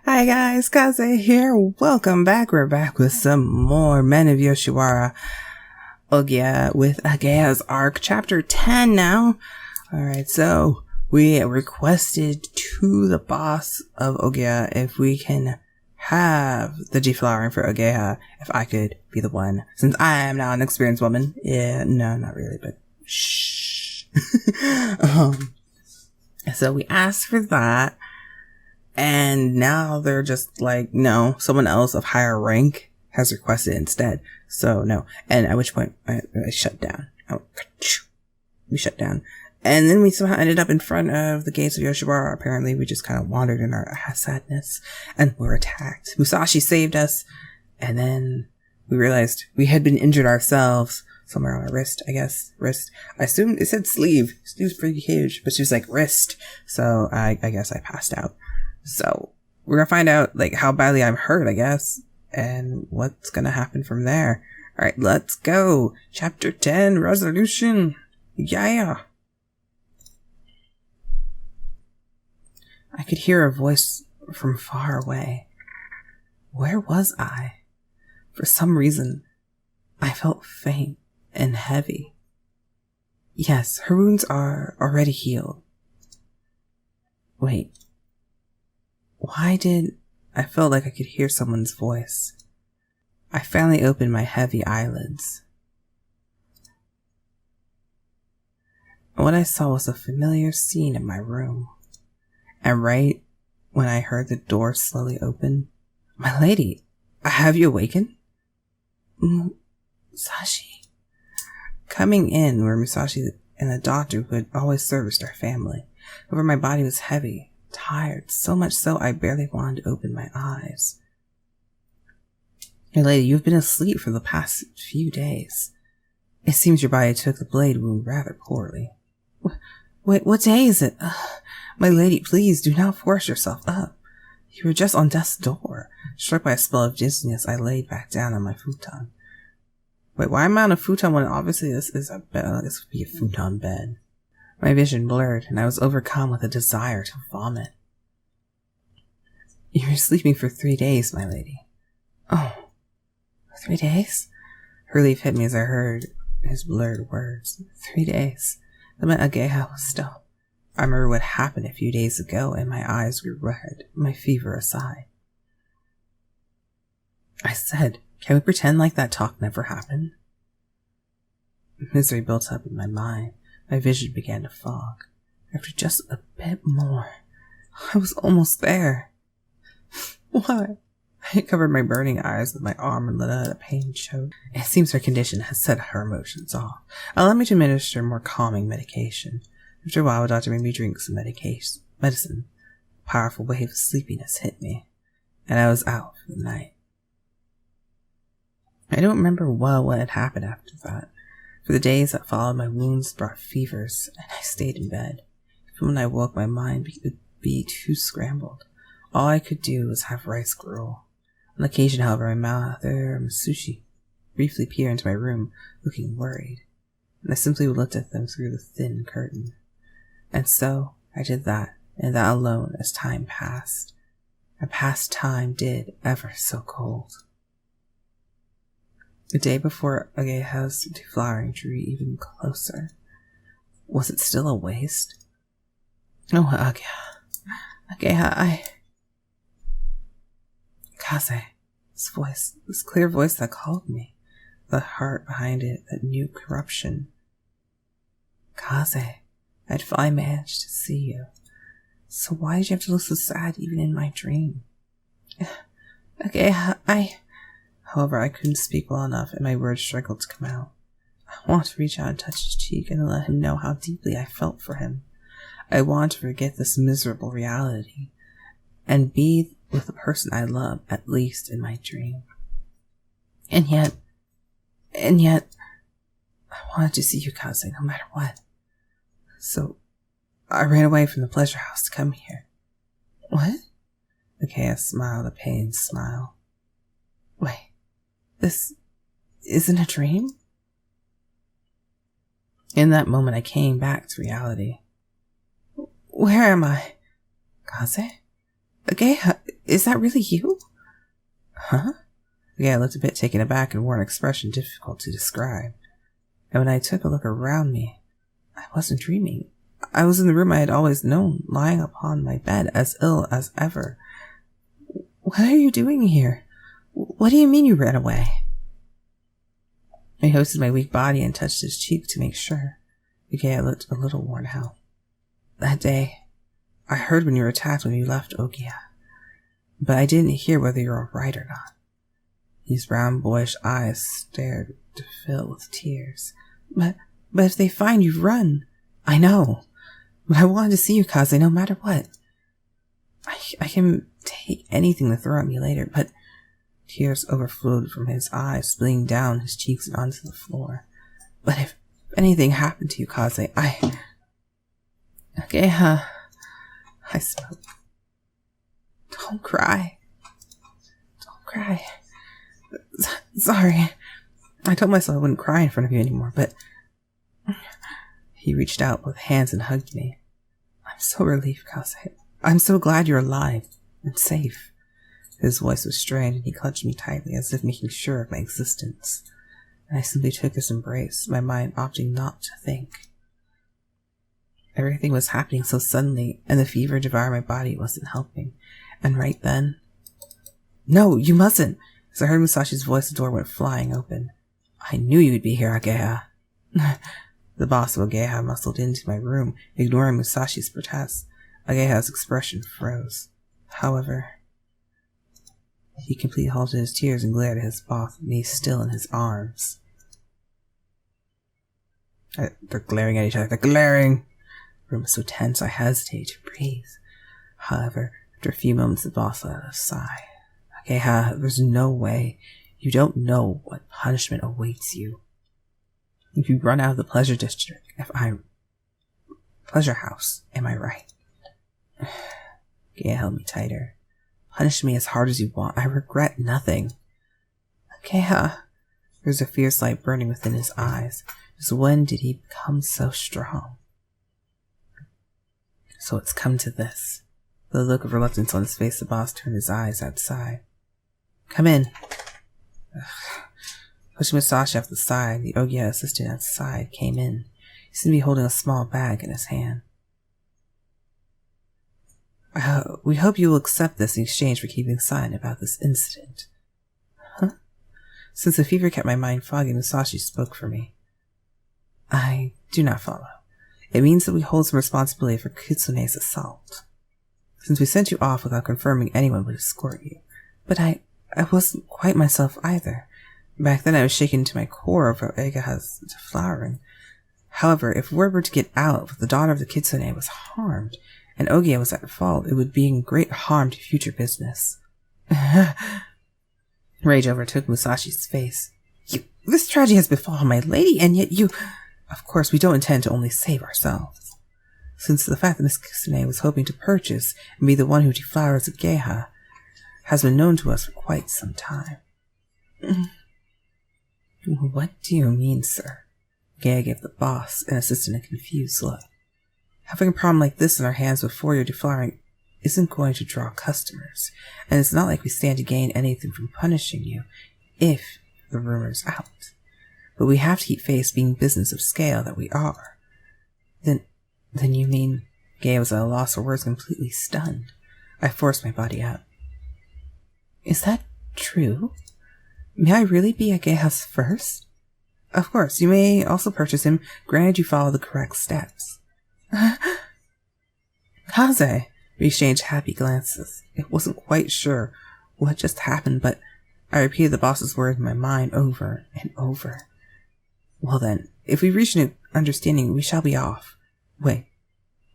Hi guys, Kaze here. Welcome back. We're back with some more Men of Yoshiwara. Ohgiya with Ageha's arc, chapter 10 now. Alright, so we requested to the boss of Ohgiya if we can have the deflowering for Ageha, if I could be the one, since I am now an experienced woman. Yeah, no, not really, but shh. So we asked for that. And now they're just like, no, someone else of higher rank has requested instead. So no. And at which point I shut down. We shut down. And then we somehow ended up in front of the gates of Yoshiwara. Apparently we just kind of wandered in our sadness and were attacked. Musashi saved us. And then we realized we had been injured ourselves. Somewhere on our wrist, I guess. Wrist. I assumed it said sleeve. Sleeve's pretty huge. But she was like wrist. So I guess I passed out. So we're gonna find out like how badly I'm hurt, I guess, and what's gonna happen from there. Alright, let's go. Chapter 10, resolution. Yeah. I could hear a voice from far away. Where was I? For some reason, I felt faint and heavy. Yes, her wounds are already healed. Wait. Why did I felt like I could hear someone's voice? I finally opened my heavy eyelids. What I saw was a familiar scene in my room. And right when I heard the door slowly open, my lady, have you awakened? Musashi. Coming in were Musashi and the doctor who had always serviced our family. However, my body was heavy. Tired, so much so I barely wanted to open my eyes. Hey lady, you've been asleep for the past few days. It seems your body took the blade wound rather poorly. Wait, what day is it? My lady, please do not force yourself up. You were just on death's door. Struck by a spell of dizziness, I laid back down on my futon. Wait, why am I on a futon when obviously this is a bed? This would be a futon bed. My vision blurred, and I was overcome with a desire to vomit. You were sleeping for 3 days, my lady. Oh, 3 days? Relief hit me as I heard his blurred words. 3 days. That meant Ageha was still. I remember what happened a few days ago, and my eyes grew red, my fever aside. I said, can we pretend like that talk never happened? Misery built up in my mind. My vision began to fog. After just a bit more, I was almost there. Why? I covered my burning eyes with my arm and let out a pain choke. It seems her condition has set her emotions off. Allow me to administer more calming medication. After a while, the doctor made me drink some medicine. A powerful wave of sleepiness hit me, and I was out for the night. I don't remember well what had happened after that. For the days that followed, my wounds brought fevers, and I stayed in bed. Even when I woke, my mind would be too scrambled. All I could do was have rice gruel. On occasion, however, my mother and Musashi briefly peered into my room, looking worried, and I simply looked at them through the thin curtain. And so, I did that, and that alone as time passed. And past time did ever so cold. The day before Ageha's deflowering drew even closer. Was it still a waste? Oh, Ageha, Kaze, this clear voice that called me, the heart behind it that knew corruption. Kaze, I'd finally managed to see you. So why did you have to look so sad even in my dream? Ageha, However, I couldn't speak well enough, and my words struggled to come out. I wanted to reach out and touch his cheek and let him know how deeply I felt for him. I wanted to forget this miserable reality and be with the person I love, at least in my dream. And yet, I wanted to see you, Kaze, no matter what. So, I ran away from the pleasure house to come here. What? Ageha smiled a pained smile. Wait. This isn't a dream? In that moment, I came back to reality. Where am I? Kaze? Ageha, Is that really you? Huh? Yeah, I looked a bit taken aback and wore an expression difficult to describe. And when I took a look around me, I wasn't dreaming. I was in the room I had always known, lying upon my bed, as ill as ever. What are you doing here? What do you mean you ran away? I hosted my weak body and touched his cheek to make sure. Ageha looked a little worn out. That day, I heard when you were attacked when you left Ohgiya, but I didn't hear whether you were alright or not. His brown boyish eyes stared to fill with tears. But if they find you, run. I know. But I wanted to see you, Kaze, no matter what. I can take anything to throw at me later, but tears overflowed from his eyes, spilling down his cheeks and onto the floor. But if anything happened to you, Kaze, Ageha, I spoke. Don't cry. Don't cry. Sorry. I told myself I wouldn't cry in front of you anymore, but... He reached out both hands and hugged me. I'm so relieved, Kaze. I'm so glad you're alive and safe. His voice was strained, and he clutched me tightly, as if making sure of my existence. And I simply took his embrace, my mind opting not to think. Everything was happening so suddenly, and the fever devouring my body wasn't helping. And right then... No, you mustn't! As I heard Musashi's voice, the door went flying open. I knew you'd be here, Ageha. The boss of Ageha muscled into my room, ignoring Musashi's protest. Ageha's expression froze. However, he completely halted his tears and glared at his boss, me still in his arms. They're glaring at each other. They're glaring! The room was so tense I hesitated to breathe. However, after a few moments, the boss let out a sigh. Ageha, there's no way. You don't know what punishment awaits you. If you run out of the pleasure district, pleasure house, am I right? Ageha held me tighter. Punish me as hard as you want. I regret nothing. Ageha. There's a fierce light burning within his eyes. Just when did he become so strong? So it's come to this. With a look of reluctance on his face, the boss turned his eyes outside. Come in. Pushing Musashi off the side, the Ohgiya assistant outside came in. He seemed to be holding a small bag in his hand. We hope you will accept this in exchange for keeping silent about this incident. Huh? Since the fever kept my mind foggy, Musashi spoke for me. I do not follow. It means that we hold some responsibility for Kitsune's assault. Since we sent you off without confirming anyone would escort you. But I wasn't quite myself either. Back then I was shaken to my core over Ageha's deflowering. However, if word were to get out that the daughter of the Kitsune was harmed, and Ohgiya was at fault, it would be in great harm to future business. Rage overtook Musashi's face. This tragedy has befallen my lady, and yet you... Of course, we don't intend to only save ourselves. Since the fact that Miss Kitsune was hoping to purchase and be the one who deflowers Ageha has been known to us for quite some time. What do you mean, sir? Ageha gave the boss and assistant a confused look. Having a problem like this in our hands before you're deflowering isn't going to draw customers, and it's not like we stand to gain anything from punishing you if the rumor's out. But we have to keep face being business of scale that we are. Then you mean... Ageha was at a loss for words, completely stunned. I forced my body up. Is that true? May I really be Ageha's first? Of course, you may also purchase him, granted you follow the correct steps. Kaze! We exchanged happy glances. I wasn't quite sure what just happened, but I repeated the boss's words in my mind over and over. Well then, if we reach an understanding, we shall be off. Wait,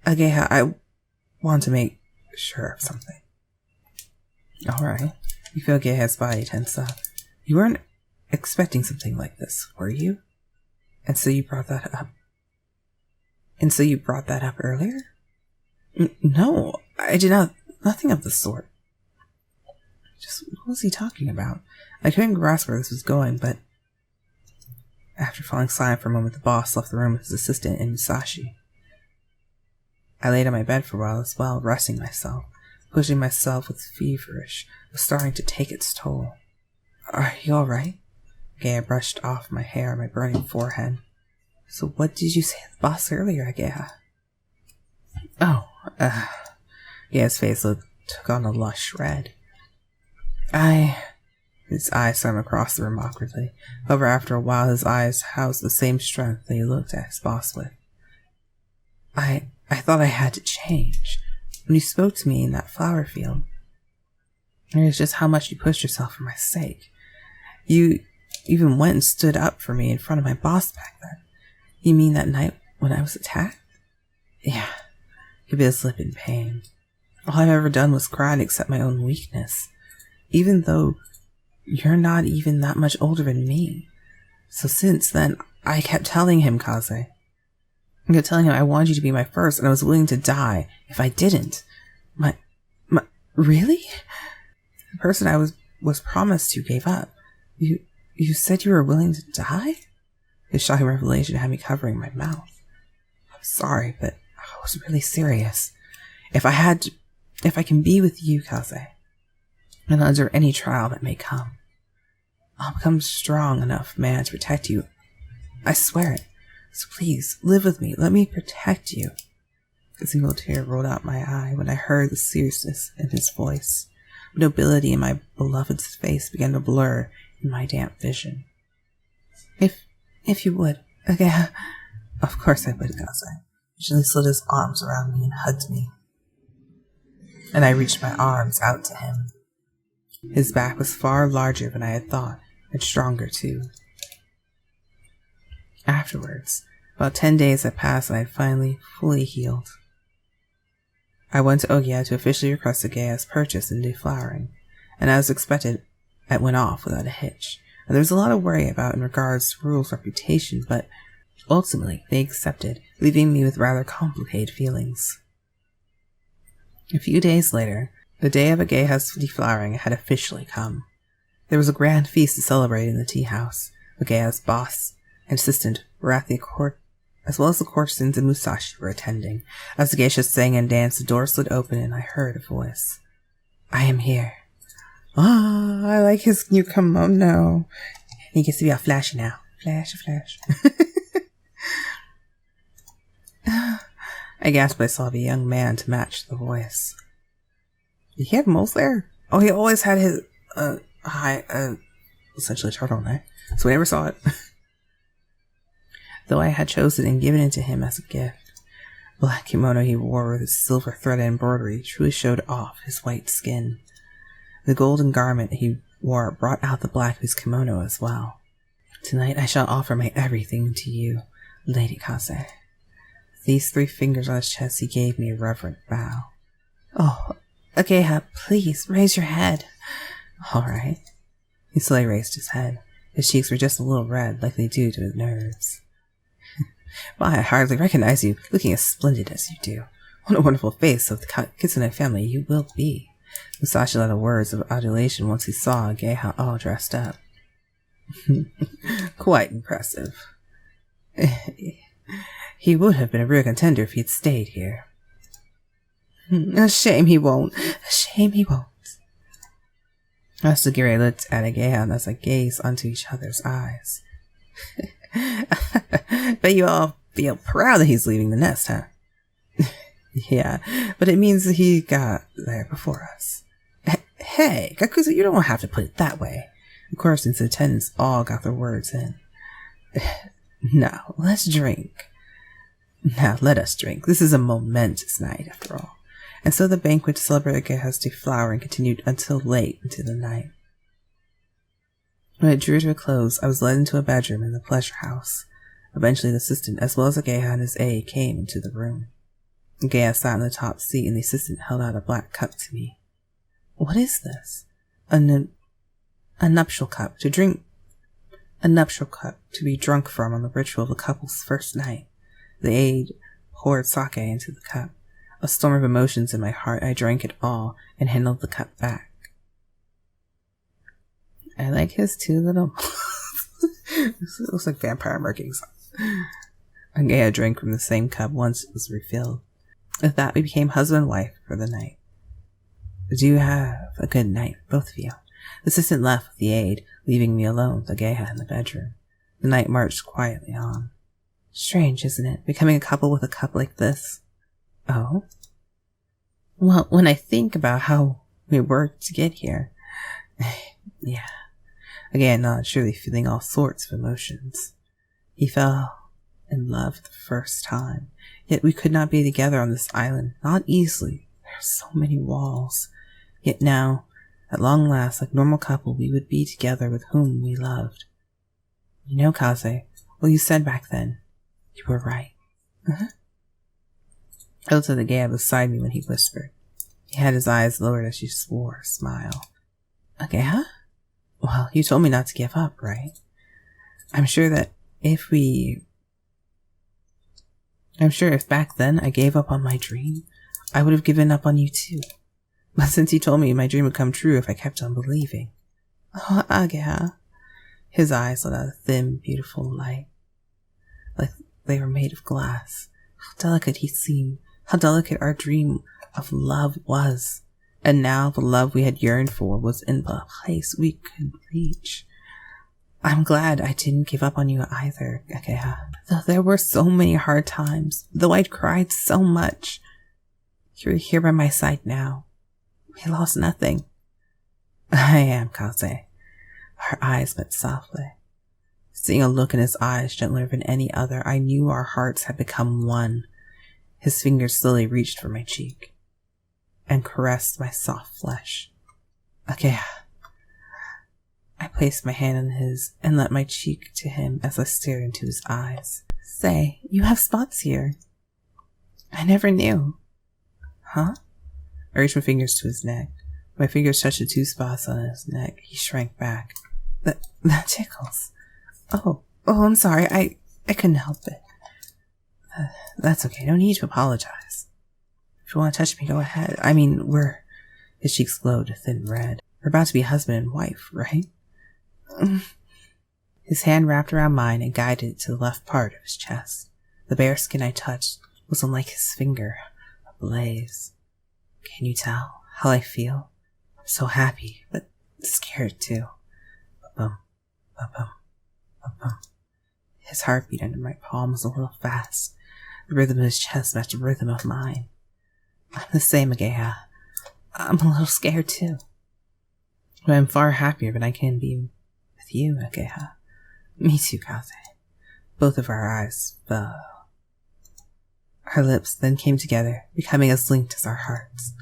Ageha, I want to make sure of something. Alright. You feel Ageha's body tense up. You weren't expecting something like this, were you? And so you brought that up. Earlier? No, I did not. Nothing of the sort. Just, what was he talking about? I couldn't grasp where this was going, but... After falling silent for a moment, the boss left the room with his assistant and Musashi. I laid on my bed for a while as well, resting myself. pushing myself with feverish, was starting to take its toll. Are you alright? Ageha brushed off my hair on my burning forehead. So what did you say to the boss earlier, Ageha? Oh, Ageha's face took on a lush red. His eyes swam across the room awkwardly. However, after a while, his eyes housed the same strength that he looked at his boss with. I thought I had to change. When you spoke to me in that flower field, it was just how much you pushed yourself for my sake. You even went and stood up for me in front of my boss back then. You mean that night when I was attacked? Yeah. He bit his lip in pain. All I've ever done was cry and accept my own weakness. Even though you're not even that much older than me. So since then, I kept telling him, Kaze. I kept telling him I wanted you to be my first, and I was willing to die if I didn't. Really? The person I was promised to gave up. You said you were willing to die? His shocking revelation had me covering my mouth. I'm sorry, but I was really serious. If I can be with you, Kaze, and under any trial that may come, I'll become a strong enough man to protect you. I swear it. So please, live with me. Let me protect you. A single tear rolled out my eye when I heard the seriousness in his voice. The nobility in my beloved's face began to blur in my damp vision. If you would, again. Of course I would, Kaze. He gently slid his arms around me and hugged me. And I reached my arms out to him. His back was far larger than I had thought, and stronger too. Afterwards, about 10 days had passed and I had finally fully healed. I went to Ohgiya to officially request Ageha's purchase and deflowering, and as expected, it went off without a hitch. And there was a lot of worry about in regards to Rule's reputation, but ultimately they accepted, leaving me with rather complicated feelings. A few days later, the day of Ageha's deflowering had officially come. There was a grand feast to celebrate in the tea house. Ageha's boss and assistant were at the court, as well as the courtesans and Musashi were attending. As the geisha sang and danced, the door slid open and I heard a voice. I am here. Ah, I like his new kimono. He gets to be all flashy now. Flash, flash. I gasped when I saw the young man to match the voice. Did he have moles there? Oh, he always had his, essentially turtleneck. So we never saw it. Though I had chosen and given it to him as a gift. The black kimono he wore with its silver thread embroidery truly showed off his white skin. The golden garment he wore brought out the black of his kimono as well. Tonight I shall offer my everything to you, Lady Kaze. With these 3 fingers on his chest, he gave me a reverent bow. Oh, Ageha, please, raise your head. All right. He slowly raised his head. His cheeks were just a little red, like they do to his nerves. Why, I hardly recognize you, looking as splendid as you do. What a wonderful face of the Kitsune family you will be. Musashi let out words of adulation once he saw Ageha all dressed up. Quite impressive. He would have been a real contender if he'd stayed here. A shame he won't. A shame he won't. Asagiri looked at Ageha as I gazed onto each other's eyes. Bet you all feel proud that he's leaving the nest, huh? Yeah, but it means that he got there before us. Hey, Gakuto, you don't have to put it that way. Of course, since the attendants all got their words in. Now, let's drink. Now, let us drink. This is a momentous night, after all. And so the banquet to celebrate Ageha's deflowering continued until late into the night. When it drew to a close, I was led into a bedroom in the pleasure house. Eventually, the assistant, as well as Ageha and his aide, came into the room. Ageha sat in the top seat, and the assistant held out a black cup to me. What is this? A nuptial cup to drink. A nuptial cup to be drunk from on the ritual of the couple's first night. The aide poured sake into the cup. A storm of emotions in my heart, I drank it all and handed the cup back. I like his 2 little... This looks like vampire markings. Ageha drank from the same cup once it was refilled. With that, we became husband and wife for the night. Do have a good night, both of you. The assistant left with the aide, leaving me alone with Ageha in the bedroom. The night marched quietly on. Strange, isn't it? Becoming a couple with a cup like this. Oh? Well, when I think about how we worked to get here. Yeah. Again, not surely feeling all sorts of emotions. He fell in love for the first time. Yet we could not be together on this island. Not easily. There are so many walls. Yet now, at long last, like normal couple, we would be together with whom we loved. You know, Kaze, what you said back then, you were right. I looked at the Ageha beside me when he whispered. He had his eyes lowered as he swore a smile. Ageha? Well, you told me not to give up, right? I'm sure if back then I gave up on my dream, I would have given up on you too. But since you told me my dream would come true if I kept on believing. Oh, Ageha. His eyes let out a thin, beautiful light, like they were made of glass. How delicate he seemed. How delicate our dream of love was. And now the love we had yearned for was in the place we could reach. I'm glad I didn't give up on you either, Ageha. Though there were so many hard times, though I'd cried so much, you're here by my side now. We lost nothing. I am, Kaze. Her eyes met softly. Seeing a look in his eyes gentler than any other, I knew our hearts had become one. His fingers slowly reached for my cheek and caressed my soft flesh. Ageha. I placed my hand on his and let my cheek to him as I stared into his eyes. Say, you have spots here. I never knew. Huh? I reached my fingers to his neck. My fingers touched the 2 spots on his neck. He shrank back. That tickles. Oh, I'm sorry. I couldn't help it. That's okay. No need to apologize. If you want to touch me, go ahead. I mean, his cheeks glowed a thin red. We're about to be husband and wife, right? His hand wrapped around mine and guided it to the left part of his chest. The bare skin I touched was unlike his finger, ablaze. Can you tell how I feel? I'm so happy, but scared too. Ba-bum, ba-bum, ba-bum. His heartbeat under my palm was a little fast. The rhythm of his chest matched the rhythm of mine. I'm the same, Ageha. I'm a little scared too. But I'm far happier than I can be with you, Ageha. Me too, Kaze. Both of our eyes fell. Our lips then came together, becoming as linked as our hearts.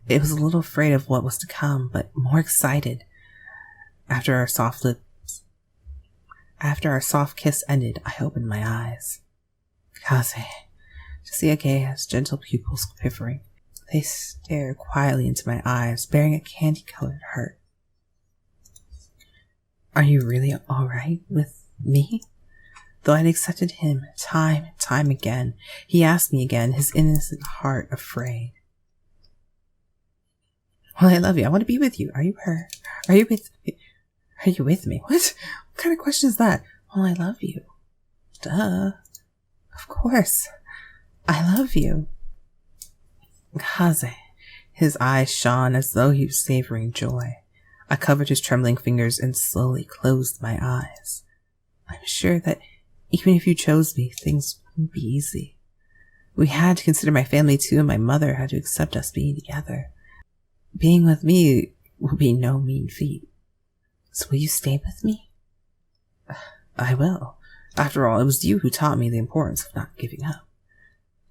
It was a little afraid of what was to come, but more excited. After our soft kiss ended, I opened my eyes. Kaze, to see Ageha's gentle pupils quivering. They stared quietly into my eyes, bearing a candy-colored heart. Are you really alright with me? Though I'd accepted him time and time again, he asked me again, his innocent heart afraid. Well, I love you. I want to be with you. Are you her? Are you with me? Are you with me? What kind of question is that? Well, I love you. Duh. Of course. I love you. Kaze. His eyes shone as though he was savoring joy. I covered his trembling fingers and slowly closed my eyes. I'm sure that even if you chose me, things wouldn't be easy. We had to consider my family too, and my mother had to accept us being together. Being with me will be no mean feat. So will you stay with me? I will. After all, it was you who taught me the importance of not giving up.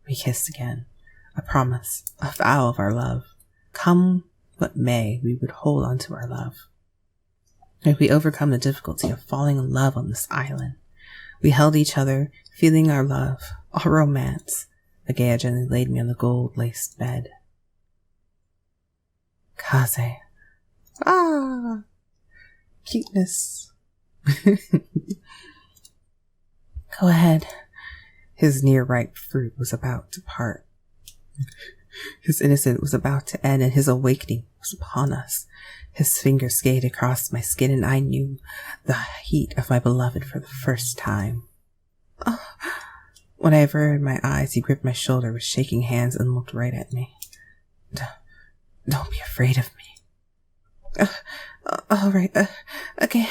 We kissed again. A promise, a vow of our love. Come what may, we would hold on to our love. If we overcome the difficulty of falling in love on this island, we held each other, feeling our love, our romance. Ageha gently laid me on the gold-laced bed. Kaze. Ah! Cuteness. Go ahead. His near-ripe fruit was about to part. His innocence was about to end, and his awakening was upon us. His fingers skated across my skin, and I knew the heat of my beloved for the first time. Oh. When I averted my eyes, he gripped my shoulder with shaking hands and looked right at me. Don't be afraid of me. Alright, okay.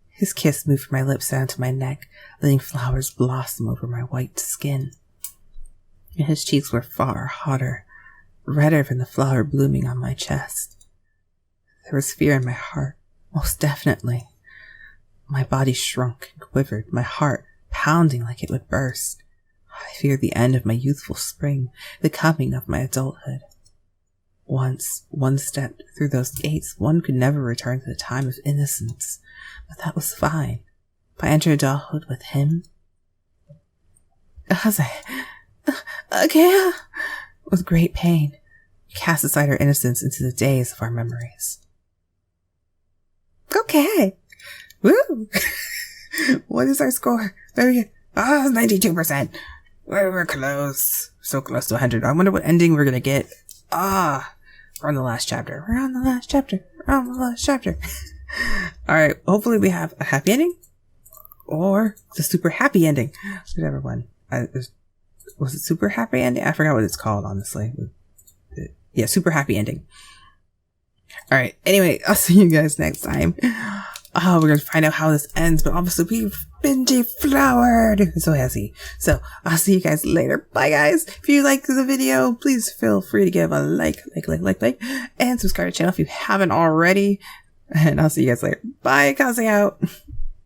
His kiss moved from my lips down to my neck, letting flowers blossom over my white skin. And his cheeks were far hotter, redder than the flower blooming on my chest. There was fear in my heart, most definitely. My body shrunk and quivered, my heart pounding like it would burst. I feared the end of my youthful spring, the coming of my adulthood. Once one stepped through those gates, one could never return to the time of innocence. But that was fine. If I entered adulthood with him... Ageha! With great pain, we cast aside our innocence into the days of our memories. Okay! Woo! What is our score? Very good. 92%. We're close. So close to 100. I wonder what ending we're gonna get. We're on the last chapter. Alright, hopefully we have a happy ending. Or the super happy ending. Whichever one. Was it super happy ending? I forgot what it's called, honestly. Yeah, super happy ending. Alright, anyway, I'll see you guys next time. We're gonna find out how this ends, but obviously we've been deflowered. So has he. So I'll see you guys later. Bye guys. If you like the video, please feel free to give a like, and subscribe to the channel if you haven't already. And I'll see you guys later. Bye, Kaze out.